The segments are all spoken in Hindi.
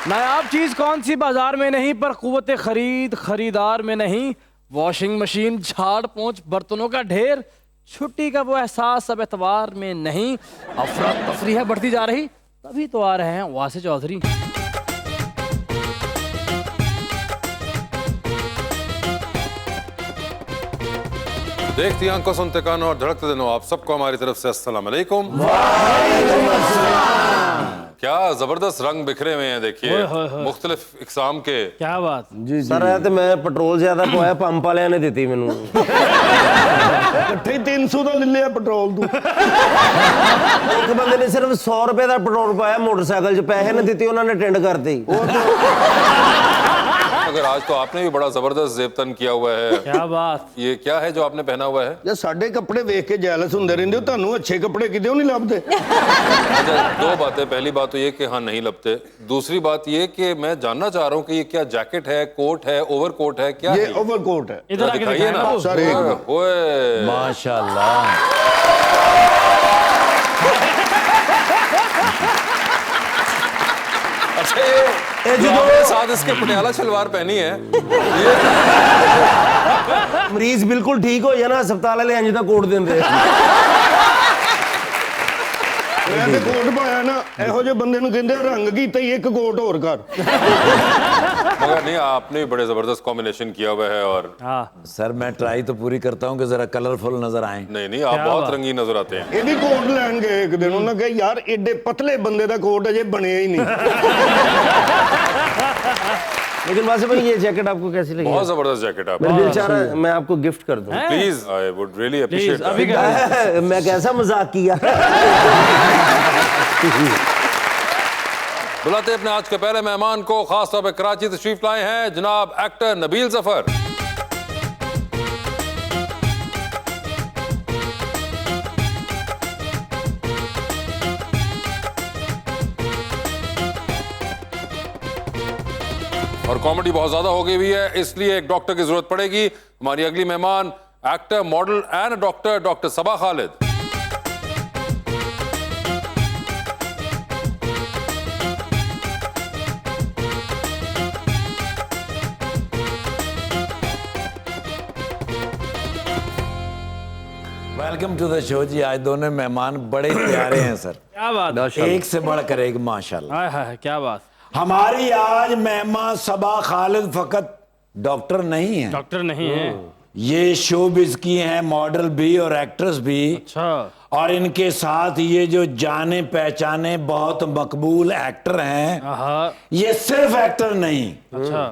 नायाब चीज कौन सी बाजार में नहीं पर कुव्वत खरीद खरीदार में नहीं। वॉशिंग मशीन, झाड़ पोंछ, बर्तनों का ढेर, छुट्टी का वो एहसास अब एतवार में नहीं। अफरा तफरी है बढ़ती जा रही, तभी तो आ रहे हैं वासे चौधरी। देखती आंखों, सुनते कानों और धड़कते दिनों, आप सबको हमारी तरफ से अस्सलाम वालेकुम। क्या जबरदस्त रंग बिखरे हुए हैं, देखिए मुख्तलिफ इकसाम के। क्या बात जी सर, तो मैं पेट्रोल ज्यादा पवाया, पंप वाले ने दी मैनू इकट्ठे 300 का ले लिया पेट्रोल तू। एक बंदे ने सिर्फ 100 रुपए का पेट्रोल पाया मोटरसाइकिल च, पैसे ने दिते, उन्होंने टेंड कर दी। मगर आज तो आपने भी बड़ा जबरदस्त जेबतन किया हुआ है। क्या बात। ये क्या है जो आपने पहना हुआ है? ਜੇ ਸਾਡੇ ਕੱਪੜੇ ਵੇਖ ਕੇ ਜੈਲਸ ਹੁੰਦੇ ਰਹਿੰਦੇ ਹੋ, ਤੁਹਾਨੂੰ ਅੱਛੇ ਕੱਪੜੇ ਕਿਤੇ ਨਹੀਂ ਲੱਭਦੇ। अच्छा, दो बातें। पहली बात तो ये कि हाँ नहीं लगते। दूसरी बात ये कि मैं जानना चाह रहा हूँ कि ये क्या जैकेट है, कोट है, ओवरकोट है, क्या ये है? ओवरकोट है। इधर आके दिखाइए दिखाइए ना। ना। सर एक ओए माशाल्लाह। अच्छा, ये जो आपने साथ इसके पटियाला शलवार पहनी है, ये मरीज बिल्कुल ठीक हो जाए ना, अस्पताल वाले इंज दा कोट देंदे। ਮੈਂ ਤੇ ਕੋਟ ਪਾਇਆ ਨਾ, ਇਹੋ ਜਿਹੇ ਬੰਦੇ ਨੂੰ ਕਹਿੰਦੇ ਰੰਗ ਕੀਤਾ ਹੀ ਇੱਕ ਕੋਟ ਹੋਰ ਕਰ। मगर नहीं, आपने भी बड़े जबरदस्त कॉम्बिनेशन किया हुआ है। और हाँ सर मैं ट्राई तो पूरी करता हूँ कि जरा कलरफुल नजर आए। नहीं नहीं, आप बहुत रंगीन नजर आते हैं। ਇਹ ਵੀ ਕੋਟ ਲੈਣ ਗਏ ਇੱਕ ਦਿਨ, ਉਹਨਾਂ ਕਹੇ ਯਾਰ ਏਡੇ ਪਤਲੇ ਬੰਦੇ ਦਾ ਕੋਟ ਅਜੇ ਬਣਿਆ ਹੀ ਨਹੀਂ। लेकिन वासे भाई, ये जैकेट आपको कैसी लगी? बहुत जबरदस्त जैकेट आप। मेरा दिल चाह रहा है मैं आपको गिफ्ट कर दूं। Please, I would really appreciate. अभी कर मैं कैसा मजाक किया। बुलाते अपने आज के पहले मेहमान को, खास तौर पे कराची तशरीफ लाए हैं जनाब एक्टर नबील जफर। और कॉमेडी बहुत ज्यादा हो गई हुई है, इसलिए एक डॉक्टर की जरूरत पड़ेगी। हमारी अगली मेहमान actor, model and doctor, doctor Saba Khalid. Welcome to the show ji. आज दोनों मेहमान बड़े प्यारे हैं सर, क्या बात। एक से बढ़कर एक माशाल्लाह। हाय हाय क्या बात। हमारी आज मेहमान सबा खालिद फकत डॉक्टर नहीं है, डॉक्टर नहीं है। ये शोबिज़ की हैं, मॉडल भी और एक्ट्रेस भी। अच्छा। और इनके साथ ये जो जाने पहचाने बहुत मकबूल एक्टर हैं, हाँ। ये सिर्फ एक्टर नहीं, अच्छा।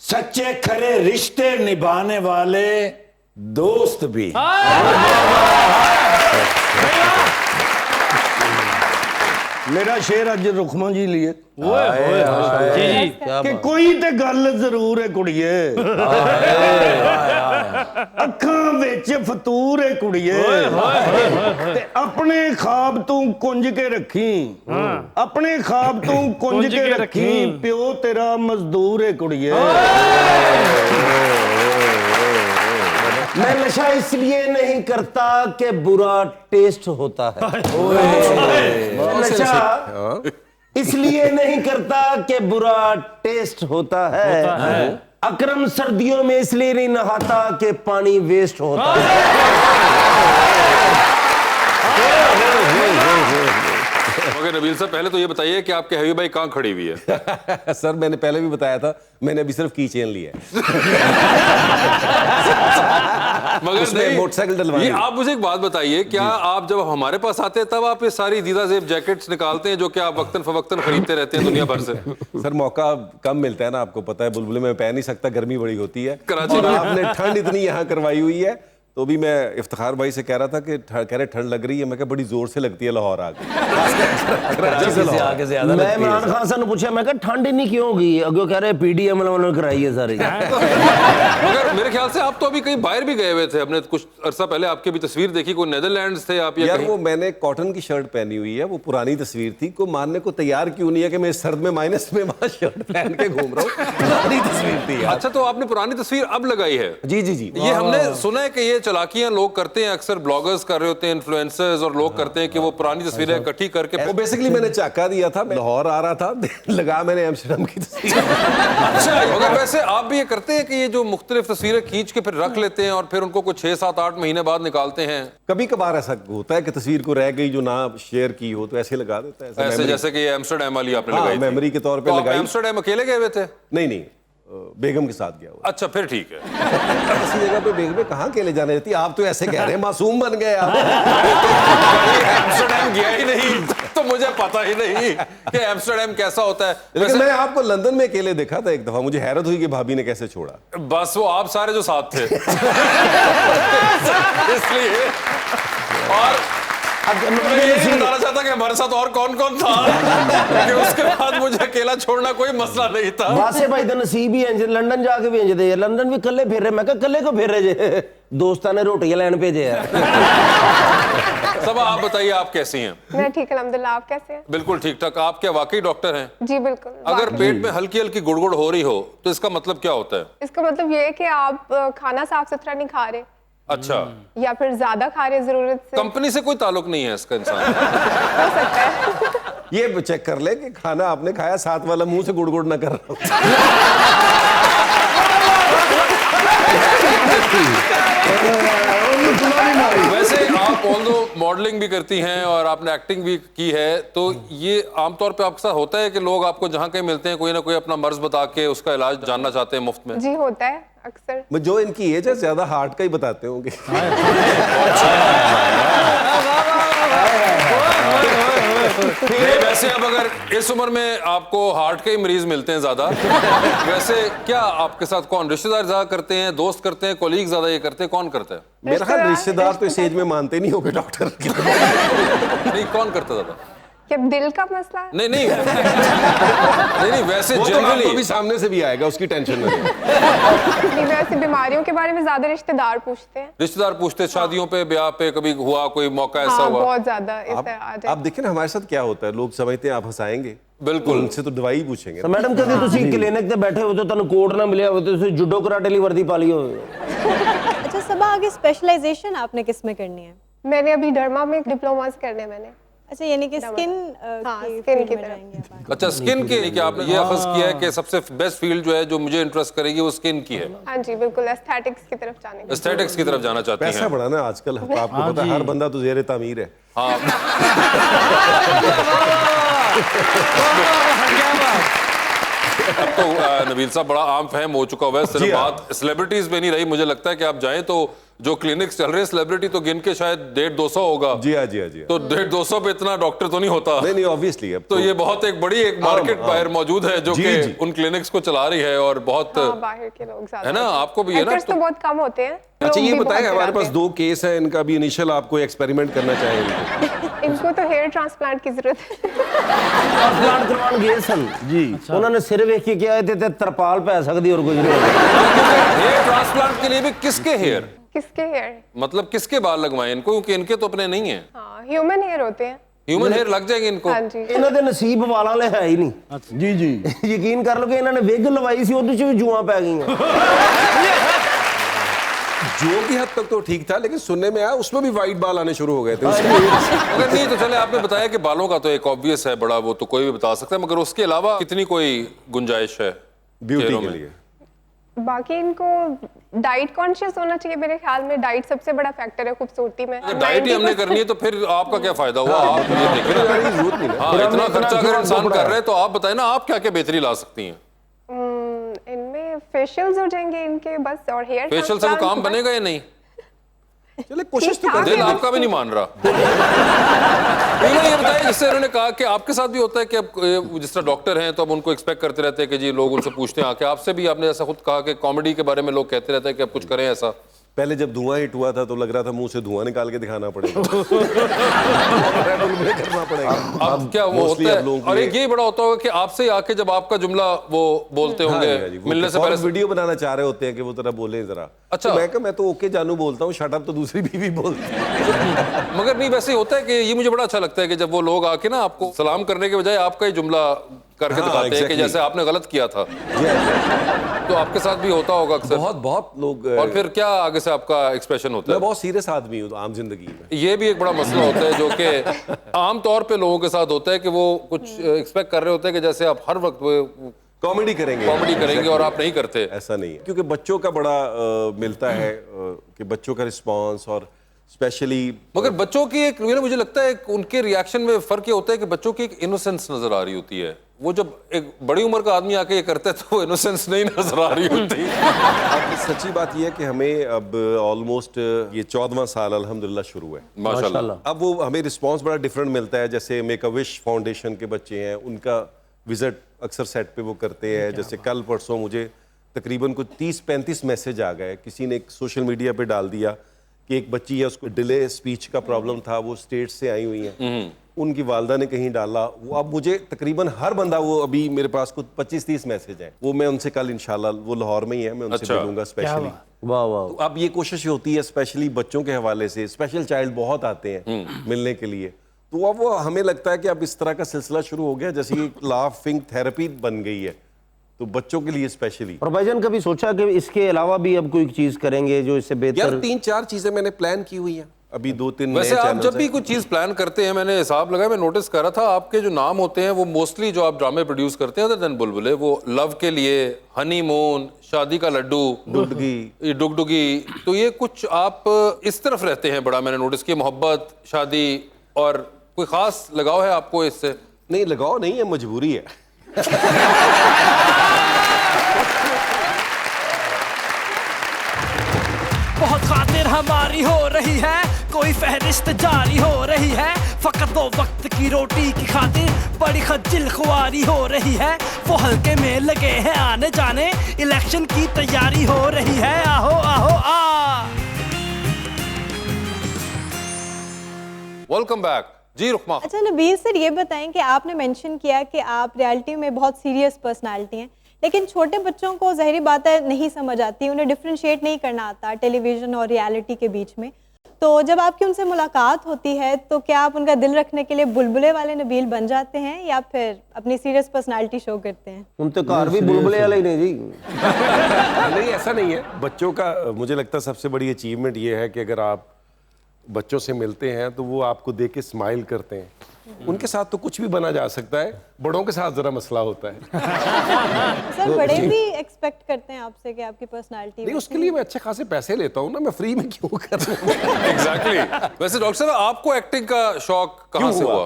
सच्चे खरे रिश्ते निभाने वाले दोस्त भी। ਮੇਰਾ ਸ਼ੇਰ ਅੱਜ ਰੁਖਮਾ ਜੀ ਲਈ जी जी। ਕਿ ਕੋਈ ਤੇ ਗੱਲ ਜ਼ਰੂਰ ਹੈ ਕੁੜੀਏ, ਅੱਖਾਂ ਵਿੱਚ ਫਤੂਰ ਹੈ ਕੁੜੀਏ, ਤੇ ਆਪਣੇ ਖਾਬ ਤੂੰ ਕੁੰਝ ਕੇ ਰੱਖੀ, ਆਪਣੇ ਖਾਬ ਤੂੰ ਕੁੰਝ ਕੇ ਰੱਖੀ, ਪਿਓ ਤੇਰਾ ਮਜ਼ਦੂਰ ਹੈ ਕੁੜੀਏ। मैं नशा इसलिए नहीं करता कि बुरा टेस्ट होता है। नशा इसलिए नहीं करता कि बुरा टेस्ट होता है। अकरम सर्दियों में इसलिए नहीं नहाता कि पानी वेस्ट होता है। मगर नबील साहब, पहले तो ये बताइए कि आपके हबीब भाई कहाँ खड़ी हुई है? सर मैंने पहले भी बताया था, मैंने अभी सिर्फ की चेन लिया है। मगर नहीं, मोटरसाइकिल डलवानी ये है। आप मुझे एक बात बताइए, क्या आप जब हमारे पास आते हैं तब आप ये सारी दीदा जेब जैकेट्स निकालते हैं जो कि आप वक्तन फवक्तन खरीदते रहते हैं दुनिया भर से? सर मौका कम मिलता है ना, आपको पता है, बुलबुले में पहन नहीं सकता, गर्मी बड़ी होती है कराची और में। आपने ठंड इतनी यहाँ करवाई हुई है। तो भी मैं इफ्तिखार भाई से कह रहा था कि कह रहे ठंड लग रही है, मैं कहा बड़ी जोर से लगती है लाहौर आगे। कराची से आगे ज्यादा मैं लगती है इमरान सर। खान से पूछा, मैं कहा ठंड नहीं क्यों होगी? अगो कह रहे PDM वालों ने कराई है सारी। मगर मेरे ख्याल से आप तो अभी कहीं बाहर भी गए हुए थे, हमने कुछ अरसा पहले आपकी भी तस्वीर देखी, कोई नेदरलैंड्स थे आप या यार कहीं? वो मैंने कॉटन की शर्ट पहनी हुई है, वो पुरानी तस्वीर थी, को मानने को तैयार क्यों नहीं है कि मैं इस सर्द में माइनस में वहां शर्ट पहन के घूम रहा हूँ। पुरानी तस्वीर थी यार। अच्छा, तो आपने पुरानी तस्वीर अब लगाई है? जी जी जी। ये हमने सुना है कि ये चालाकियां लोग करते हैं, अक्सर ब्लॉगर्स कर रहे होते हैं, इन्फ्लुएंसर्स, और लोग करते हैं कि वो पुरानी तस्वीरें इकट्ठी करके वो बेसिकली मैंने चाका दिया था, मैं लाहौर आ रहा था, लगा मैंने एम्स्टर्डम की तस्वीर। अच्छा, अगर वैसे आप भी ये करते हैं कि ये जो मुख्तलिफ तस्वीरें खींच के फिर रख लेते हैं और फिर उनको कुछ 6, 7, 8 महीने बाद निकालते हैं? कभी कभार ऐसा होता है कि तस्वीर को रह गई जो ना शेयर की हो तो ऐसे लगा देता है, ऐसे जैसे कि ये एम्स्टरडैम वाली आपने लगाई थी। मेमोरी के तौर पे तो आप लगाई। एम्स्टरडैम अकेले गए हुए थे? नहीं, बेगम के साथ गया हुआ। अच्छा, फिर ठीक है। ऐसी जगह पे बेगम कहाँ अकेले जाने देती, आप तो ऐसे कह रहे हैं मासूम बन गए आप। एम्स्टरडैम गया ही नहीं तो मुझे पता ही नहीं कि एम्स्टरडैम कैसा होता है। लेकिन मैं आपको लंदन में अकेले देखा था एक दफा, मुझे हैरत हुई कि भाभी ने कैसे छोड़ा। बस वो आप सारे जो साथ थे इसलिए। और मैं ये बताना चाहता कि हमारे साथ और कौन कौन था कि उसके बाद मुझे अकेला छोड़ना कोई मसला नहीं था। वासे भाई दा नसीब ही इंज, लंदन जाके भी इंज दे, लंदन भी कल्ले फिर रहे। मैं कहा कल्ले को फिर रहे जे, दोस्तां ने रोटियां लैन भेजे है। सब आप बताइए, आप कैसी हैं? मैं ठीक अल्हम्दुलिल्लाह, आप कैसे हैं? बिल्कुल ठीक ठाक। आप क्या वाकई डॉक्टर हैं? जी बिल्कुल। अगर पेट में हल्की हल्की गुड़गुड़ हो रही हो तो इसका मतलब क्या होता है? इसका मतलब ये है कि आप खाना साफ सुथरा नहीं खा रहे, अच्छा, या फिर ज्यादा खा रहे जरूरत से। कंपनी से कोई ताल्लुक नहीं है इसका इंसान। हो सकता है। ये चेक कर ले कि खाना आपने खाया, साथ वाला मुंह से गुड़गुड़ ना कर रहा हो। वैसे आप ऑल्दो मॉडलिंग भी करती हैं और आपने एक्टिंग भी की है, तो ये आमतौर पे आपके साथ होता है कि लोग आपको जहाँ कहीं मिलते हैं कोई ना कोई अपना मर्ज बता के उसका इलाज जानना चाहते हैं मुफ्त में? जी होता है अक्सर। जो इनकी एज है ज्यादा हार्ट का ही बताते होंगे। नहीं, वैसे अब अगर इस उम्र में आपको हार्ट के ही मरीज मिलते हैं ज्यादा, वैसे क्या आपके साथ कौन, रिश्तेदार ज्यादा करते हैं, दोस्त करते हैं, कोलीग ज्यादा ये करते हैं, कौन करता है? मेरा ख्याल रिश्तेदार तो इस एज में मानते नहीं होंगे डॉक्टर। नहीं, कौन करता ज्यादा? क्या दिल का मसला है? नहीं नहीं नहीं नहीं, वैसे वो तो आपको जनरली भी सामने से भी आएगा, उसकी टेंशन नहीं। नहीं, वैसे बीमारियों के बारे में ज्यादा रिश्तेदार पूछते हैं। रिश्तेदार पूछते हैं, शादियों पे, ब्याह पे कभी हुआ कोई मौका ऐसा हाँ, हुआ? बहुत ज्यादा इससे आ आप जाए। देखिए ना हमारे साथ क्या होता है, लोग समझते हैं आप हंसाएंगे, बिल्कुल। उनसे तो दवाई पूछेंगे। तो मैडम कभी ਤੁਸੀਂ क्लिनिक ਤੇ बैठे हो तो ਤੁਹਾਨੂੰ कोट ना मिले हो तो जुडो कराटे ਲਈ वर्दी पा ली हो। अच्छा सबा, आगे स्पेशलाइजेशन आपने किस में करनी है? मैंने अभी डर्मा में डिप्लोमास करने हैं मैंने। अच्छा, यानी कि स्किन हाँ, की स्किन फील्ड की में तरफ। जाएंगे आप? अच्छा, स्किन के लिए आपने ये अखज़ किया है कि सबसे बेस्ट फील्ड जो है जो मुझे इंटरेस्ट करेगी वो स्किन की है, हाँ जी बिल्कुल, एस्थेटिक्स की तरफ जाने की। एस्थेटिक्स की तरफ जाना चाहती पैसा हैं। बढ़ा ना आजकल, आपको पता है हर बंदा तो जेरे तामीर है। हाँ। अब तो नबील साहब बड़ा आम फहम हो चुका हुआ है, सिर्फ जी हाँ। बात सेलिब्रिटीज पे नहीं रही। मुझे लगता है कि आप जाएं तो जो क्लिनिक्स चल रहे हैं सेलिब्रिटी तो गिन के शायद 150-200 होगा। जी हाँ, जी हाँ, जी हाँ। तो 150-200 पे इतना डॉक्टर तो नहीं होता। नहीं नहीं, ऑब्वियसली अब तो ये बहुत एक बड़ी एक मार्केट बाहर मौजूद है जो जी, कि जी। उन क्लिनिक्स को चला रही है और बहुत हाँ, बाहर के लोग ज्यादा है ना, होते हैं। आपको भी है ना, Actors तो बहुत कम होते हैं। अच्छा, लोग ये भी बताएं, बहुत हमारे पास डराते 2 केस है, इनका भी इनिशियल आपको एक्सपेरिमेंट करना चाहेंगे? हैं। इनको तो हेयर ट्रांसप्लांट की जरूरत है। ट्रांसप्लांट करवाने गए सन जी, उन्होंने सिर वेख के किया ते तरपाल पै सकदी और कुछ नहीं। हेयर ट्रांसप्लांट के लिए भी किसके हेयर, किसके हेयर? मतलब किसके बाल लगवाएं इनको, क्योंकि इनके तो अपने नहीं है। हाँ, ह्यूमन हेयर होते हैं। ह्यूमन हेयर लग जाएंगे इनको? हाँ जी। ਇਹਨਾਂ ਦੇ ਨਸੀਬ ਵਾਲਾਂ ਵਾਲੇ ਹੈ ਹੀ ਨਹੀਂ। जी जी। ਯਕੀਨ ਕਰ ਲਓ ਕਿ ਇਹਨਾਂ ਨੇ ਵਿਗ ਲਵਾਈ ਸੀ, ਉਹਦੇ 'ਚ ਵੀ ਜੂਆਂ ਪੈ ਗਈਆਂ। जो की हद तक तो ठीक था, लेकिन सुनने में आया उसमें भी वाइट बाल आने शुरू हो गए थे उसके। अगर नहीं तो चले, आपने बताया कि बालों का तो एक ऑब्वियस है बड़ा, वो तो कोई भी बता सकता है, मगर उसके अलावा कितनी कोई गुंजाइश है ब्यूटी चेहरों के में? लिए बाकी इनको डाइट कॉन्शियस होना चाहिए मेरे ख्याल में। डाइट सबसे बड़ा फैक्टर है खूबसूरती में। अगर डाइट ही हमने करनी है तो फिर आपका क्या फायदा हुआ? आप ये देखें ना, जरूरत नहीं ना। हाँ, इतना खर्चा अगर इंसान कर रहे हैं तो आप बताएं ना, आप क्या क्या बेहतरी ला सकती हैं? इनमें फेशियल्स हो जाएंगे इनके बस, और हेयर फेशियल से वो काम बनेगा या नहीं? चले कोशिश तो कर दिल आपका भी नहीं मान रहा। नहीं, ये बताइए, जिससे उन्होंने कहा कि आपके साथ भी होता है कि अब जिस तरह डॉक्टर हैं तो अब उनको एक्सपेक्ट करते रहते हैं कि जी लोग उनसे पूछते हैं आके, आपसे भी आपने ऐसा खुद कहा कि कॉमेडी के बारे में लोग कहते रहते हैं कि अब कुछ करें ऐसा। पहले जब धुआं हिट हुआ था तो लग रहा था मुंह से धुआं निकाल के दिखाना पड़ेगा। करना पड़ेगा। अब क्या वो Mostly होता अब लोगों है, के और लिए- एक यही बड़ा होता होगा कि आपसे आके जब आपका जुमला वो बोलते होंगे हाँ जी, वो मिलने से और पहले, वीडियो बनाना चाह रहे होते हैं कि वो तरह बोले जरा, अच्छा। तो मैं कहा मैं तो ओके जानू बोलता हूँ, शट अप तो दूसरी बीवी बोलती है। मगर नहीं, वैसे होता है कि ये मुझे बड़ा अच्छा लगता है कि जब वो लोग आके ना आपको सलाम करने के बजाय आपका ही जुमला करके हाँ, दिखाते हैं कि exactly. जैसे आपने गलत किया था। तो आपके साथ भी होता होगा अक्सर। बहुत लोग। और फिर क्या आगे से आपका एक्सप्रेशन होता मैं है? बहुत सीरियस आदमी हूँ आम जिंदगी में। ये भी एक बड़ा मसला होता है जो कि आम तौर पे लोगों के साथ होता है कि वो कुछ एक्सपेक्ट कर रहे होते हैं कि जैसे आप हर वक्त कॉमेडी करेंगे और आप नहीं करते। ऐसा नहीं है, क्योंकि बच्चों का बड़ा मिलता है कि बच्चों का रिस्पांस, और स्पेशली मगर बच्चों की एक मुझे लगता है उनके रिएक्शन में फर्क ये होता है कि बच्चों की एक इनोसेंस नजर आ रही होती है। वो जब एक बड़ी उम्र का आदमी आके ये करता है तो वो इनोसेंस नहीं नजर आ रही होती। अब सच्ची बात यह है कि हमें अब ऑलमोस्ट ये 14वां साल अल्हम्दुलिल्लाह शुरू है, माशाल्लाह। अब वो हमें रिस्पांस बड़ा डिफरेंट मिलता है। जैसे मेक अ विश फाउंडेशन के बच्चे हैं, उनका विजिट अक्सर सेट पे वो करते हैं। जैसे कल परसों मुझे तकरीबन कुछ 30-35 मैसेज आ गए। किसी ने एक सोशल मीडिया पे डाल दिया कि एक बच्ची है, उसको डिले स्पीच का प्रॉब्लम था, वो स्टेट से आई हुई हैं, उनकी वालदा ने कहीं डाला। वो अब मुझे तकरीबन हर बंदा, वो अभी मेरे पास कुछ 25-30 मैसेज हैं, वो मैं उनसे कल इंशाल्लाह, वो लाहौर में ही है, मैं उनसे मिलूंगा स्पेशली। वाह वाह। तो अब ये कोशिश होती है स्पेशली बच्चों के हवाले से, स्पेशल चाइल्ड बहुत आते हैं मिलने के लिए। तो अब वो हमें लगता है कि अब इस तरह का सिलसिला शुरू हो गया, जैसे कि लाफिंग थेरेपी बन गई है, तो बच्चों के लिए स्पेशली। और भाईजान कभी सोचा कि इसके अलावा भी अब कोई चीज करेंगे जो इससे बेहतर? यार 3-4 चीजें मैंने प्लान की हुई हैं, अभी 2-3 नए वैसे आप चैनल्स जब भी हैं। कुछ चीज प्लान करते हैं, मैंने हिसाब लगाया, मैं नोटिस कर रहा था आपके जो नाम होते हैं वो मोस्टली जो आप ड्रामे प्रोड्यूस करते हैं अदर देन बुलबुले, वो लव के लिए, हनीमून, शादी का लड्डू, डुगडुगी, डुगडुगी, तो ये कुछ आप इस तरफ रहते हैं बड़ा, मैंने नोटिस किया। मोहब्बत, शादी, और कोई खास लगाव है आपको इससे? नहीं, लगाव नहीं है, मजबूरी है। बहुत खातिर हमारी हो रही है, कोई फहरिस्त जारी हो रही है, फकत दो वक्त की रोटी की खातिर बड़ी खज्जिल खुआरी हो रही है। वो हल्के में लगे हैं आने जाने, इलेक्शन की तैयारी हो रही है, आहो आहो आ। वेलकम बैक जी रुकमा। अच्छा नबील सर, ये बताएं कि आपने मेंशन किया कि आप रियलिटी में बहुत सीरियस पर्सनालिटी हैं, लेकिन छोटे बच्चों को ज़ाहिरी बात है नहीं समझ आती, उन्हें डिफ्रेंशिएट नहीं करना आता टेलीविज़न और रियलिटी के बीच में। तो जब आपकी उनसे मुलाकात होती है तो क्या आप उनका दिल रखने के लिए बुलबुले वाले नबील बन जाते हैं या फिर अपनी सीरियस पर्सनालिटी शो करते हैं? उन तो कार भी बुलबुले वाले ही नहीं जी। नहीं, ऐसा नहीं है। बच्चों का मुझे लगता है सबसे बड़ी अचीवमेंट ये है कि अगर आप बच्चों से मिलते हैं तो वो आपको देख के स्माइल करते हैं। उनके साथ तो कुछ भी बना जा सकता है, बड़ों के साथ जरा मसला होता है। सर बड़े भी एक्सपेक्ट करते हैं आपसे कि आपकी पर्सनालिटी? नहीं, उसके लिए मैं अच्छे खासे पैसे लेता हूँ ना, मैं फ्री में क्यों करूँ? एग्जैक्टली। वैसे डॉक्टर साहब, आपको एक्टिंग का शौक कहाँ से हुआ?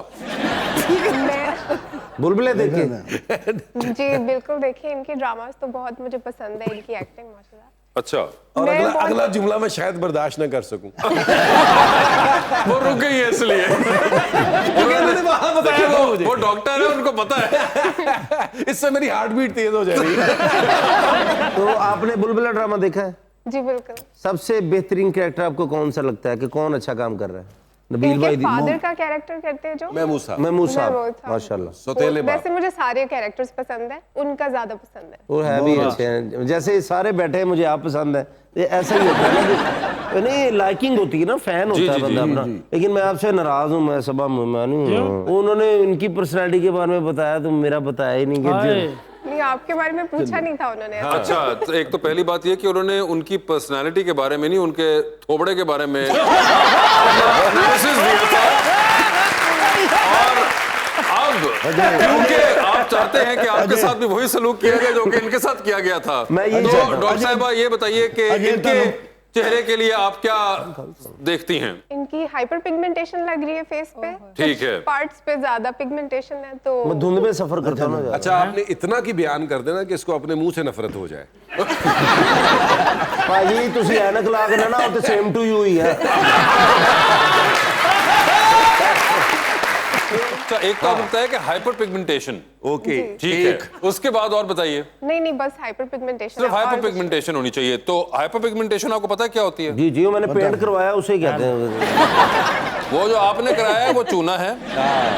बुलबुले देखे? जी बिल्कुल, देखिए इनकी ड्रामास तो बहुत मुझे पसंद है, इनकी एक्टिंग माशाल्लाह। अच्छा, और मैं बहुत- अगला जुमला मैं शायद बर्दाश्त ना कर सकूं। वो रुक गई है इसलिए। वो डॉक्टर है, उनको पता है। इससे मेरी हार्ट बीट तेज हो जाएगी। तो आपने बुलबुला ड्रामा देखा है? जी बिल्कुल। सबसे बेहतरीन कैरेक्टर आपको कौन सा लगता है कि कौन अच्छा काम कर रहा है? नबील इनके भाई? फादर का कैरेक्टर करते हैं जो महमूद साहब, महमूद साहब, महमूद साहब। माशाल्लाह। सौतेले बाप। वैसे मुझे सारे कैरेक्टर्स पसंद है, उनका ज्यादा पसंद है। वो है भी अच्छे हैं, जैसे सारे बैठे हैं मुझे आप पसंद है, ये ऐसा ही होता है ना कि नहीं, लाइकिंग होती है ना, फैन होता है बंदा अपना। लेकिन मैं आपसे नाराज हूँ, मैं सबा मेहमान हूँ। उन्होंने इनकी पर्सनैलिटी के बारे में बताया तो मेरा बताया ही नहीं कि नहीं, आपके बारे में पूछा नहीं था उन्होंने। अच्छा, तो एक तो पहली बात ये कि उन्होंने उनकी पर्सनालिटी के बारे में नहीं, उनके थोबड़े के बारे में एनालिसिस दिया था। और अब क्योंकि आप चाहते हैं कि आपके साथ भी वही सलूक किया गया जो कि इनके साथ किया गया था, मैं यही तो चाहता हूं। डॉक्टर साहिबा ये बताइए कि इनके चेहरे के लिए आप क्या देखती हैं? इनकी हाइपर पिगमेंटेशन लग रही है फेस पे, ठीक है। पार्ट्स पे ज्यादा पिगमेंटेशन है तो मैं धुंध में सफर करता हूँ ना। अच्छा, आपने इतना की बयान कर देना कि इसको अपने मुंह से नफरत हो जाए। भाजी तुसी ऐनक ला के ना तो सेम टू यू ही है। अच्छा, एक तो आपको बताया कि हाइपर पिगमेंटेशन, ओके, ठीक है, उसके बाद और बताइए। नहीं बस हाइपर पिगमेंटेशन। सिर्फ हाइपर पिगमेंटेशन होनी चाहिए। तो हाइपर पिगमेंटेशन आपको पता है क्या होती है? जी जी, मैंने पेंट करवाया, उसे कहते हैं। वो जो आपने कराया है वो चूना है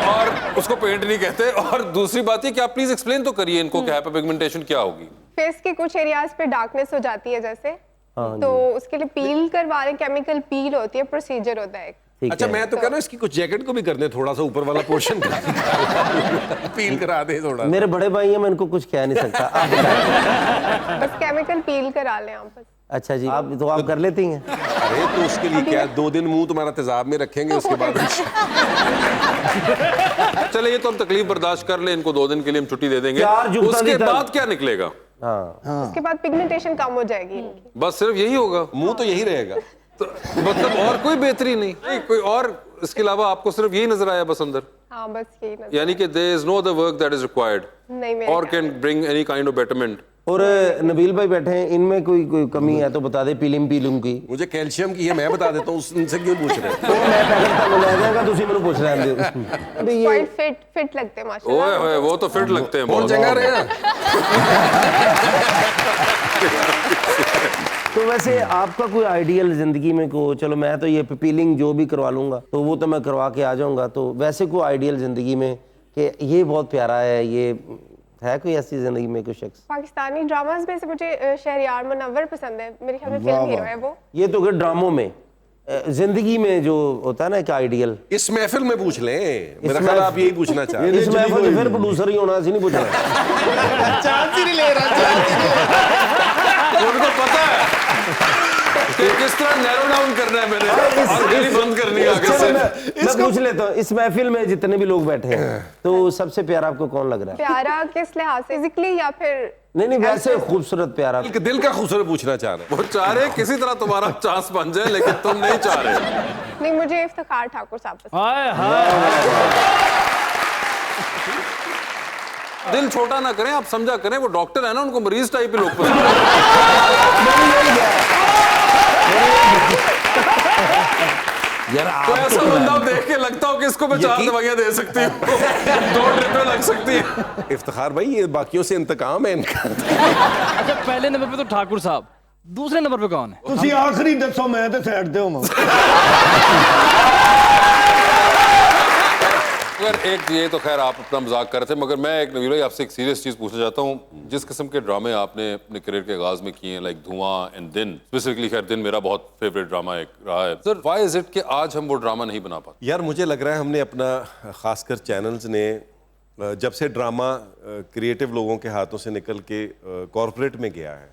और उसको पेंट नहीं कहते। और दूसरी बात है कि आप प्लीज एक्सप्लेन तो करिए इनको कि हाइपर पिगमेंटेशन क्या होगी। फेस के कुछ एरियाज पे डार्कनेस हो जाती है, जैसे तो उसके लिए पील करवा रहे, केमिकल पील होती है, प्रोसीजर होता है। ठीक अच्छा है। मैं तो कह रहा हूँ इसकी कुछ जैकेट को भी कर दें, थोड़ा सा ऊपर वाला पोर्शन पील करा दे थोड़ा। मेरे बड़े भाई हैं, मैं इनको कुछ कह नहीं सकता। आप बताएं। बस केमिकल पील करा लें आप बस। अच्छा जी, आप तो आप कर लेती हैं। अरे तो उसके लिए क्या 2 दिन मुंह तुम्हारा तेजाब में रखेंगे, उसके बाद चले ये तो हम तकलीफ बर्दाश्त कर ले, इनको 2 दिन के लिए हम छुट्टी दे देंगे। 4 जूता उसके देता- बाद क्या निकलेगा? हाँ, उसके बाद पिगमेंटेशन कम हो जाएगी इनकी। बस सिर्फ यही होगा? मुंह तो यही रहेगा। तो मतलब और कोई बेहतरी नहीं, कोई और इसके अलावा आपको सिर्फ यही नजर आया बस अंदर? हाँ बस यही नजर। यानी कि there is no other work that is required नहीं मेरे और can bring any kind of betterment? और नबील भाई बैठे हैं, इनमें कोई कमी है तो बता दे, पीलिम की। मुझे कैल्शियम की है, मैं बता देता हूँ, उनसे क्यों पूछ रहे हैं? तो मैं पैकेट तक ले जाएगा, तुसी मेनू पूछ रहे हैं। अबे ये क्वाइट फिट लगते हैं माशाल्लाह। ओए होए, वो तो फिट लगते हैं कौन बहुत। जगह रहे हैं? तो वैसे आपका कोई आइडियल जिंदगी में को, चलो मैं तो ये पीलिंग जो भी करवा लूंगा तो वो तो मैं करवा के आ जाऊंगा, तो वैसे कोई आइडियल जिंदगी में कि ये बहुत प्यारा है, ये है कोई ऐसी जिंदगी में कोई शख्स? पाकिस्तानी ड्रामास में से मुझे शहरियार मुनव्वर पसंद है, मेरे ख्याल में फिल्म हीरो है वो। ये तो फिर ड्रामों में, जिंदगी में जो होता है ना एक आइडियल। इस महफिल में पूछ लें, मेरा ख्याल आप यही पूछना चाह रहे हैं। इस महफिल में फिर प्रोड्यूसर ही होना, ऐसी नहीं पूछ रहा। चांस ही नहीं ले रहा। उनको पता है कि किस तरह नैरो डाउन करना है मैंने, और गली बंद करनी है आगे से। मैं पूछ लेता हूँ, इस महफिल में जितने भी लोग बैठे हैं तो सबसे प्यारा आपको कौन लग रहा है? प्यारा किस लिहाज से, फिजिकली या फिर? नहीं वैसे खूबसूरत प्यारा। दिल का खूबसूरत पूछना चाह रहे हैं। वो चाह रहे किसी तरह तुम्हारा चांस बन जाए, लेकिन तुम नहीं चाह रहे। नहीं, मुझे इफ्तिखार ठाकुर साहब पसंद। हाय हाय। दिल छोटा ना करें, आप समझा करें, वो डॉक्टर है ना, उनको मरीज टाइप ही लोग पसंद है। यार तो आप ऐसा बंदा देख के लगता हो कि इसको मैं 4 दवाइयां दे सकती हूँ, 2 ट्रिपें लग सकती है। इफ्तिखार भाई, ये बाकियों से इंतकाम है इनका। अच्छा पहले नंबर पे तो ठाकुर साहब, दूसरे नंबर पे कौन है? ਤੁਸੀਂ ਆਖਰੀ ਦੱਸੋ, ਮੈਂ ਤੇ ਸਾਈਡ ਤੇ ਹੋਵਾਂ। अगर एक ये तो खैर आप अपना मजाक कर रहे थे, मगर मैं एक नवीर भाई आपसे एक सीरियस चीज पूछना चाहता हूँ। जिस किस्म के ड्रामे आपने अपने करियर के आगाज में किए हैं, लाइक धुआं एंड दिन, स्पेसिफिकली खैर दिन मेरा बहुत फेवरेट ड्रामा एक रहा है सर, व्हाई इज इट कि आज हम वो ड्रामा नहीं बना पाते? यार मुझे लग रहा है हमने अपना, खासकर चैनल्स ने जब से ड्रामा क्रिएटिव लोगों के हाथों से निकल के कॉरपोरेट में गया है,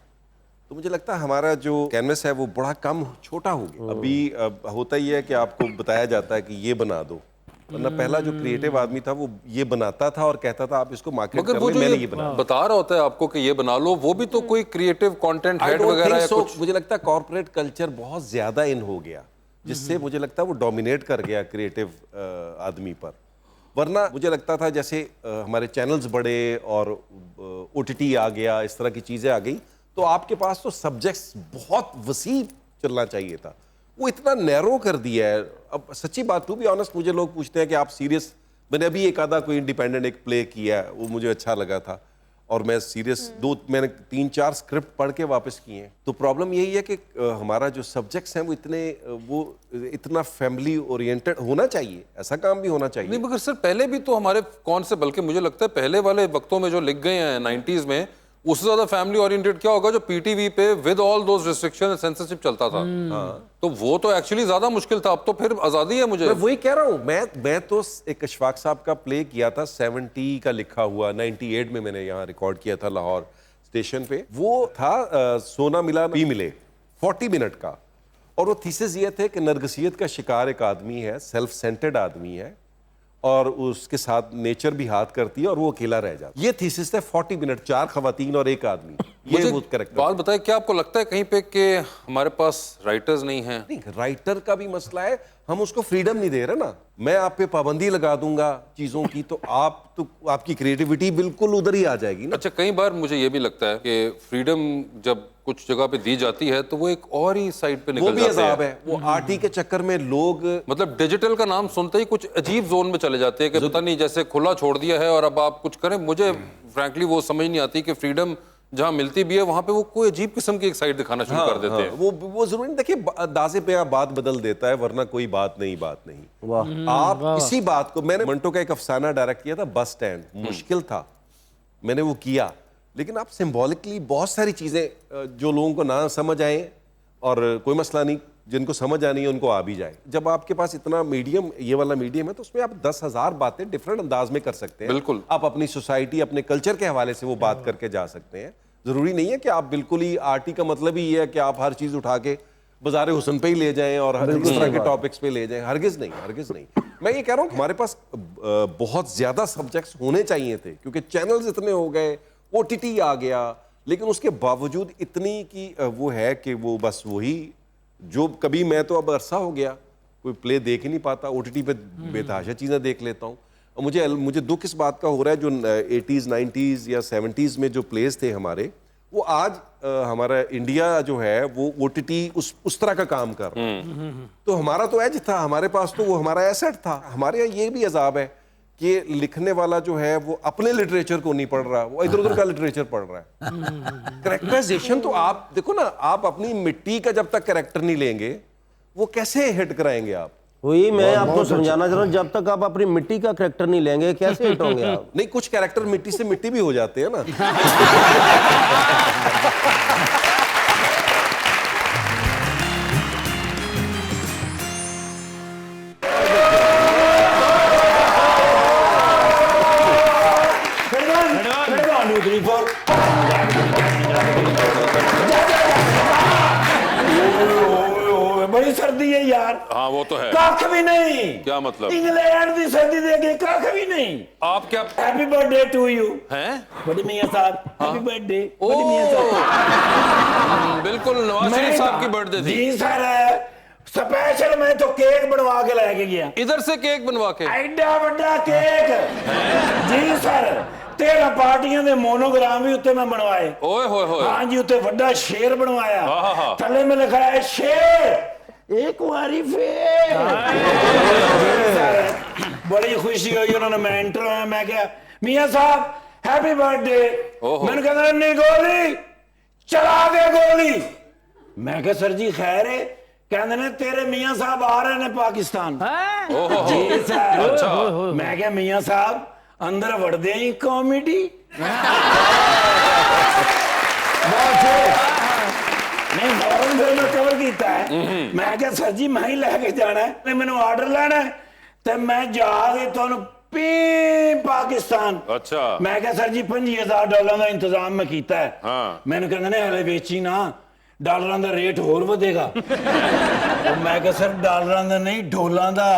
तो मुझे लगता है हमारा जो कैनवस है वो बड़ा कम छोटा हो गया। अभी होता ही है कि आपको बताया जाता है कि ये बना दो, वरना पहला जो क्रिएटिव आदमी था वो ये बनाता था और कहता था आप इसको मार्केट मगर कर वो ले, जो मैंने ये ये बना बता रहा होता है आपको कि ये बना लो, वो भी तो कोई क्रिएटिव कंटेंट हेड वगैरह या कुछ? मुझे लगता है कॉर्पोरेट कल्चर बहुत ज्यादा इन हो गया, जिससे मुझे लगता है वो डोमिनेट कर गया क्रिएटिव आदमी पर। वरना मुझे लगता था जैसे हमारे चैनल्स बड़े और OTT आ गया, इस तरह की चीजें आ गई, तो आपके पास तो सब्जेक्ट्स बहुत वसी चलना चाहिए था, वो इतना नैरो कर दिया है। अब सच्ची बात, टू बी ऑनेस्ट, मुझे लोग पूछते हैं कि आप सीरियस, मैंने अभी एक आधा कोई इंडिपेंडेंट एक प्ले किया है, वो मुझे अच्छा लगा था, और मैं सीरियस मैंने 3-4 स्क्रिप्ट पढ़ के वापस किए हैं। तो प्रॉब्लम यही है कि हमारा जो सब्जेक्ट्स हैं वो इतना फैमिली ओरिएंटेड होना चाहिए, ऐसा काम भी होना चाहिए। नहीं मगर सर पहले भी तो हमारे कौन से, बल्कि मुझे लगता है पहले वाले वक्तों में जो लिख गए हैं 90s में, उससे ज्यादा फैमिली ओरिएंटेड क्या होगा जो PTV पे with all those restriction censorship चलता था। तो वो तो एक्चुअली ज्यादा मुश्किल था, अब तो फिर आजादी है। मुझे मैं वही कह रहा हूँ, मैं तो एक अशफाक साहब का प्ले किया था 70 का लिखा हुआ, 98 में मैंने यहाँ रिकॉर्ड किया था लाहौर स्टेशन पे। वो था सोना मिला पी मिले, 40 मिनट का, और वो थीसिस ये थे कि नरगसियत का शिकार एक आदमी है, सेल्फ सेंटर्ड आदमी है, और उसके साथ नेचर भी हाथ करती है और वो अकेला रह जाता है। ये थीसिस है 40 मिनट, 4 खवातीन और एक आदमी। ये वो करेक्ट बात बताए, क्या आपको लगता है कहीं पे कि हमारे पास राइटर्स नहीं हैं? नहीं, राइटर का भी मसला है, हम उसको फ्रीडम नहीं दे रहे ना। मैं आप पे पाबंदी लगा दूंगा चीजों की, तो आपकी क्रिएटिविटी बिल्कुल उधर ही आ जाएगी ना। अच्छा, कई बार मुझे ये भी लगता है कि फ्रीडम जब कुछ जगह पे दी जाती है तो वो एक और ही साइड पे निकल जाते हैं। है वो आरटी के चक्कर में लोग, मतलब डिजिटल का नाम सुनते ही कुछ अजीब जोन में चले जाते हैं कि पता नहीं जैसे खुला छोड़ दिया है और अब आप कुछ करें। मुझे फ्रैंकली वो समझ नहीं आती कि फ्रीडम जहां मिलती भी है वहां पे वो कोई अजीब किस्म की एक साइड दिखाना शुरू कर देते हैं। वो जरूरी नहीं, देखिए दासे पे बात बदल देता है, वरना कोई बात नहीं। आप इसी बात को, मैंने मंटो का एक अफसाना डायरेक्ट किया था, बस स्टैंड, मुश्किल था, मैंने वो किया, लेकिन आप सिंबॉलिकली बहुत सारी चीजें जो लोगों को ना समझ आए और कोई मसला नहीं, जिनको समझ आनी है उनको आ भी जाए। जब आपके पास इतना मीडियम, ये वाला मीडियम है, तो उसमें आप 10,000 बातें डिफरेंट अंदाज में कर सकते हैं। बिल्कुल। आप अपनी सोसाइटी, अपने कल्चर के हवाले से वो बात करके जा सकते हैं। जरूरी नहीं है कि आप बिल्कुल ही, आरटी का मतलब ही ये है कि आप हर चीज उठा के बाजार हुसन पे ही ले जाएं और इस तरह के टॉपिक्स पे ले जाएं। हरगिज नहीं, हरगिज नहीं। मैं ये कह रहा हूँ हमारे पास बहुत ज्यादा सब्जेक्ट्स होने चाहिए थे, क्योंकि चैनल्स इतने हो गए, OTT आ गया, लेकिन उसके बावजूद इतनी की वो है कि वो बस वही जो कभी, मैं तो अब अरसा हो गया कोई प्ले देख ही नहीं पाता, OTT पे बेतहाशा चीज़ें देख लेता हूँ। और मुझे दुख इस बात का हो रहा है, जो 80s 90s या 70s में जो प्लेस थे हमारे, वो आज हमारा इंडिया जो है वो OTT उस तरह का काम कर रहा है। तो हमारा तो एज था, हमारे पास तो वो हमारा एसेट था। हमारे यहाँ ये भी अजाब है कि लिखने वाला जो है वो अपने लिटरेचर को नहीं पढ़ रहा, वो इधर उधर का लिटरेचर पढ़ रहा है। करेक्टराइजेशन तो आप देखो ना, आप अपनी मिट्टी का जब तक करेक्टर नहीं लेंगे, वो कैसे हिट कराएंगे आप? वही मैं आपको समझाना चाह रहा हूँ, जब तक आप अपनी मिट्टी का करेक्टर नहीं लेंगे कैसे हिट होंगे आप? नहीं, कुछ कैरेक्टर मिट्टी से मिट्टी भी हो जाते हैं ना। बड़ी सर्दी है यार। हाँ वो तो है। कख भी नहीं। क्या मतलब? इंग्लैंड की सर्दी देखे कख भी नहीं। आप क्या? Happy birthday to you. हैं? बड़ी मियां साहब, हैप्पी बर्थडे। बड़ी मियां साहब, बिल्कुल नवाज शरीफ साहब की बर्थडे थी। जी सर, स्पेशल मैं तो केक बनवा के लेके गया। इधर से केक बनवा के? एडा बड़ा केक। जी सर, 13 पार्टियां दे मोनोग्राम भी उत्ते मैं बनवाए। ओए होए होए। हाँ जी, उत्ते बड़ा शेर बनवाया। हाँ। थले में लिखा है शेर एक बारी फिर। बड़ी खुशी हुई, उन्होंने मैं एंटर हुआ, मैं क्या मियां साहब हैप्पी बर्थडे। मैंने कहा नहीं गोली चला दे गोली। मैं क्या सर जी खैर है? कहते ने तेरे मियां साहब आ रहे हैं पाकिस्तान। जी सर। अच्छा। मैं क्या मियां साहब अंदर वड़दे ही कॉमेडी। नहीं फौरन फिर मैं कवर किया है। मैं क्या सर जी मैं ही लेके जाना है, मैंने ऑर्डर लेना है, तो मैं जाके तुहानू पी पाकिस्तान। अच्छा। मैं क्या सर जी $50,000 का इंतजाम मैं किया है। हाँ। मैंने कहते ने हले बेची ना, डॉलर का रेट होर वधेगा। तो मैं क्या सर डॉलर का नहीं ढोलों का।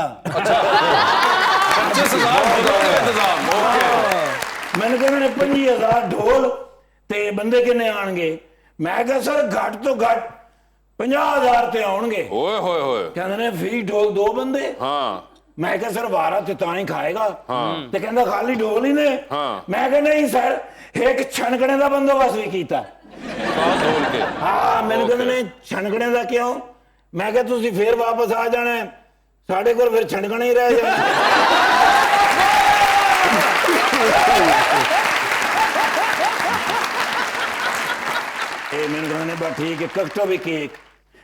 मैंने कहा मैंने 50,000 ढोल ते बंदे किन्ने आणगे? मैं कहा सर घट तो घट 50,000 ते आउणगे। ओए होए होए। कहंदे ने फी ढोल 2 बंदे। हाँ। मैं कहा सर वारा ते तां ही खाएगा। हाँ। ते कहंदा खाली ढोल ही ने। हाँ। मैं कहा नहीं सर, एक छनकने का बंदोबस्त भी कीता। ढोल के? हाँ। मैंने कहंदे ने छनकने का क्यों? मैं कहा तुसी फिर वापस आ जाना है, साढ़े कोल फिर छनकने ही रह जाना। मैंने कहने ठीक है, कटो भी केक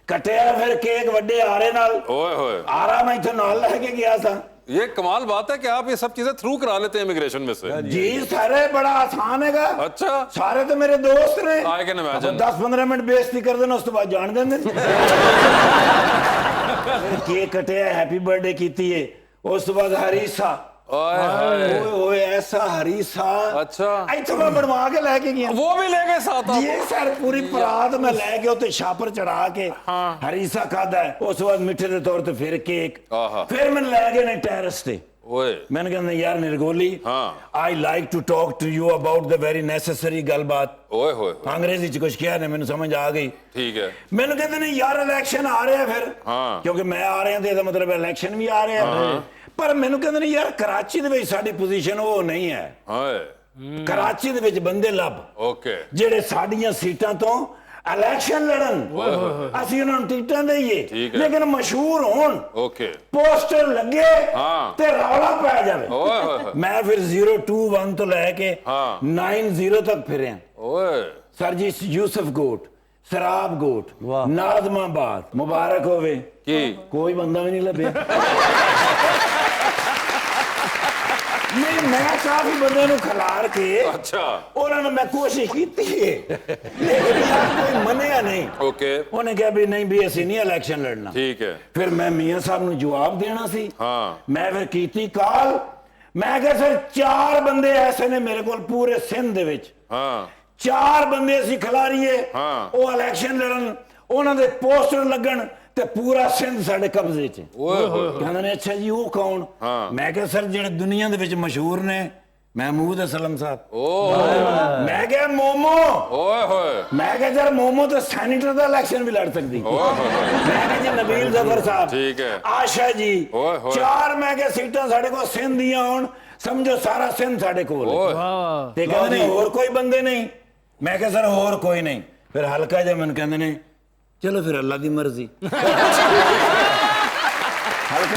कटिया, फिर केक वड्डे आरे नाल। ओए होए। आरा मैं इथों नाल लेके गया था। ये कमाल बात है कि आप ये सब चीजें थ्रू करा लेते हैं इमिग्रेशन में से। जी सारे बड़ा आसान हैगा। अच्छा। सारे तो मेरे दोस्त ने। I can imagine। 10-15 मिनट बेइज्जती कर देना, उस तो बाद जान देंगे। केक कटिया, हैप्पी बर्थडे कीती है, उस तो बाद हरीसा। ओए ऐसा हरीसा। अच्छा। इथों मैं बनवा के लेके गया। वो भी ले गए साथ आप? ये सर पूरी परात में लेके उते छापर चढ़ा के हरीसा खादा है, उस बाद मिठे दे तौर ते फिर केक, फिर मैं ले गए ने टेरेस ते। ओए। मैंने कहना यार निर्गोली, हाँ। I like to talk to you about the very necessary गलबात। ओए होए। अंग्रेजी च कुछ किया ने, मैंने समझ आ गई। ठीक है। मैंने कहते नहीं यार इलेक्शन आ रहे हैं फिर। हाँ। क्योंकि मैं आ रहे हैं तो इसका मतलब इलेक्शन भी आ रहे हैं। पर मैंने कहते नहीं यार कराची दे विच साडी पोजीशन वो नहीं है। कराची दे विच बंदे लब ओके जेड़े साडियां सीटां तो इलेक्शन लड़न, असि उन्हां नूं टिकटां देईए, लेकिन मशहूर होण, पोस्टर लगे ते रौला पै जावे। मैं फिर 021 तो लेके 90 तक फिरे। सर जी यूसुफ गोट, सराब गोट, नाजमाबाद, मुबारक होवे, कोई बंदा भी नहीं लभे। नहीं ਨਹੀਂ ਮੈਂ ਕਾਫੀ ਬੰਦੇ ਨੂੰ ਖਿਲਾਰ ਕੇ अच्छा ਉਹਨਾਂ ਨੂੰ ਮੈਂ ਕੋਸ਼ਿਸ਼ ਕੀਤੀ ਹੈ ਲੇਕਿਨ ਯਾਰ ਕੋਈ ਮੰਨਿਆ ਨਹੀਂ ओके ਉਹਨੇ ਕਿਹਾ ਵੀ ਨਹੀਂ ਵੀ ਅਸੀਂ ਨਹੀਂ ਇਲੈਕਸ਼ਨ ਲੜਨਾ ठीक है ਫਿਰ ਮੈਂ ਮੀਆਂ ਸਾਹਿਬ ਨੂੰ ਜਵਾਬ ਦੇਣਾ ਸੀ हाँ ਮੈਂ ਫਿਰ ਕੀਤੀ ਕਾਲ ਮੈਂ ਕਿਹਾ ਸਰ 4 ਬੰਦੇ ਐਸੇ ਨੇ ਮੇਰੇ ਕੋਲ ਪੂਰੇ ਸਿੰਧ ਦੇ ਵਿੱਚ हाँ 4 ਬੰਦੇ ਅਸੀਂ ਖਿਲਾਰੀਏ ਹਾਂ। ਉਹ ਇਲੈਕਸ਼ਨ ਲੜਨ ਉਹਨਾਂ ਦੇ ਪੋਸਟਰ ਲੱਗਣ ਤੇ ਪੂਰਾ ਸਿੰਧ ਸਾਡੇ ਕਬਜ਼ੇ 'ਚ ओए होए ਕਹਿੰਦੇ ਨੇ ਅੱਛਾ ਜੀ ਉਹ ਕੌਣ ਹਾਂ। ਮੈਂ ਕਿਹਾ ਸਰ ਜਿਹੜੇ ਦੁਨੀਆ ਦੇ ਵਿੱਚ ਮਸ਼ਹੂਰ ਨੇ ਮਹਿਮੂਦ ਅਸਲਮ ਸਾਹਿਬ ओए ਮੈਂ ਕਿਹਾ ਮੋਮੋ ओए होए ਮੈਂ ਕਿਹਾ ਯਾਰ ਮੋਮੋ ਤਾਂ ਸੈਨੇਟਰ ਦਾ ਇਲੈਕਸ਼ਨ ਵੀ ਲੜ ਸਕਦੀ ओए होए ਮੈਂ ਕਿਹਾ ਜੀ ਨਬੀਲ ਜ਼ਫਰ ਸਾਹਿਬ ਠੀਕ ਹੈ। ਆਸ਼ਾ ਜੀ ਓਏ ਹੋਏ। 4 ਮੈਂ ਕਿਹਾ ਸੀਟਾਂ ਸਾਡੇ ਕੋਲ ਸਿੰਧ ਦੀਆਂ ਹੋਣ ਸਮਝੋ ਸਾਰਾ ਸਿੰਧ ਸਾਡੇ ਕੋਲ ਹੈ। ओए ਤੇ ਕਹਿੰਦੇ ਨੇ ਹੋਰ ਕੋਈ ਬੰਦੇ ਨਹੀਂ ਮੈਂ ਕਿਹਾ ਸਰ ਹੋਰ ਕੋਈ ਨਹੀਂ ਫਿਰ ਹਲਕਾ ਜਿਹਾ ਮੈਨੂੰ ਕਹਿੰਦੇ ਨੇ ਚਲੋ ਫਿਰ ਅੱਲਾ ਦੀ ਮਰਜ਼ੀ ਹਲਕਾ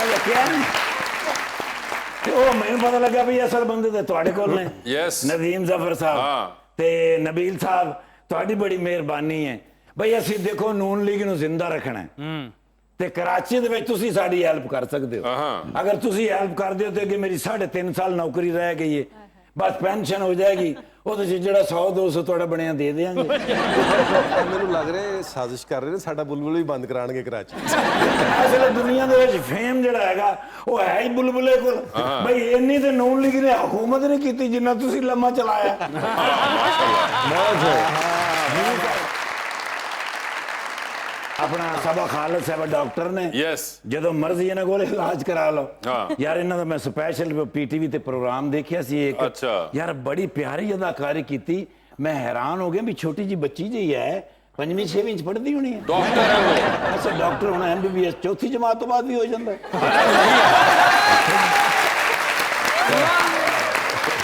ਜਿਹਾ ਕਿਹਾ ਤੇ ਉਹ ਮੈਨੂੰ ਪਤਾ ਲੱਗਾ ਵੀ ਅਸਲ ਬੰਦੇ ਤੇ ਤੁਹਾਡੇ ਕੋਲ ਨੇ Yes. ਨਦੀਮ ਜ਼ਫਰ ਸਾਹਿਬ ਹਾਂ। ਤੇ ਨਬੀਲ ਸਾਹਿਬ ਤੁਹਾਡੀ ਬੜੀ ਮਿਹਰਬਾਨੀ ਹੈ ਬਈ ਅਸੀਂ ਦੇਖੋ ਨੂਨ ਲੀਗ ਨੂੰ ਜ਼ਿੰਦਾ ਰੱਖਣਾ ਹੈ ਤੇ ਕਰਾਚੀ ਦੇ ਵਿੱਚ ਤੁਸੀਂ ਸਾਡੀ ਹੈਲਪ ਕਰ ਸਕਦੇ ਹੋ ਹਾਂ। ਅਗਰ ਤੁਸੀਂ ਹੈਲਪ ਕਰਦੇ ਹੋ ਤੇ ਅੱਗੇ ਮੇਰੀ 3.5 ਸਾਲ ਨੌਕਰੀ ਰਹਿ ਗਈ ਹੈ ਬਸ ਪੈਨਸ਼ਨ ਹੋ ਜਾਏਗੀ ਉਹਦੇ 'ਚ ਜਿਹੜਾ 100-200 ਤੁਹਾਡਾ ਬਣਿਆ ਦੇ ਦੇਵਾਂਗੇ ਮੈਨੂੰ ਲੱਗ ਰਿਹਾ ਇਹ ਸਾਜ਼ਿਸ਼ ਕਰ ਰਹੇ ਨੇ ਸਾਡਾ ਬੁਲਬੁਲ ਵੀ ਬੰਦ ਕਰਾਣਗੇ ਕਰਾਚੀ ਅਸਲ ਦੁਨੀਆ ਦੇ ਵਿੱਚ ਫੇਮ ਜਿਹੜਾ ਹੈਗਾ ਉਹ ਹੈ ਹੀ ਬੁਲਬੁਲੇ ਕੋਲ ਬਈ ਇੰਨੀ ਤੇ ਨੂਨ ਲੀਗ ਨੇ ਹਕੂਮਤ ਨੇ ਕੀਤੀ ਜਿੰਨਾ ਤੁਸੀਂ ਲੰਮਾ ਚਲਾਇਆ ਆਪਣਾ ਸਭਾ ਖਾਲਦ ਸਾਹਿਬ ਡਾਕਟਰ ਨੇ यस ਜਦੋਂ ਮਰਜ਼ੀ ਇਹਨਾਂ ਕੋਲ ਇਲਾਜ ਕਰਾ ਲਓ ਹਾਂ। ਯਾਰ ਇਹਨਾਂ ਦਾ ਮੈਂ ਸਪੈਸ਼ਲ ਪੀਟੀਵੀ ਤੇ ਪ੍ਰੋਗਰਾਮ ਦੇਖਿਆ ਸੀ ਇੱਕ ਅੱਛਾ। ਯਾਰ ਬੜੀ ਪਿਆਰੀ ਅਦਾਕਾਰੀ ਕੀਤੀ ਮੈਂ ਹੈਰਾਨ ਹੋ ਗਿਆ ਵੀ ਛੋਟੀ ਜੀ ਬੱਚੀ ਜਿਹੀ ਹੈ 5ਵੀਂ 6ਵੀਂ ਚ ਪੜ੍ਹਦੀ ਹੋਣੀ ਹੈ डॉक्टर है वो ਅੱਛਾ ਡਾਕਟਰ ਹੋਣਾ ਐਮਬੀਬੀਐਸ ਚੌਥੀ ਜਮਾਤ ਤੋਂ ਬਾਅਦ ਵੀ ਹੋ ਜਾਂਦਾ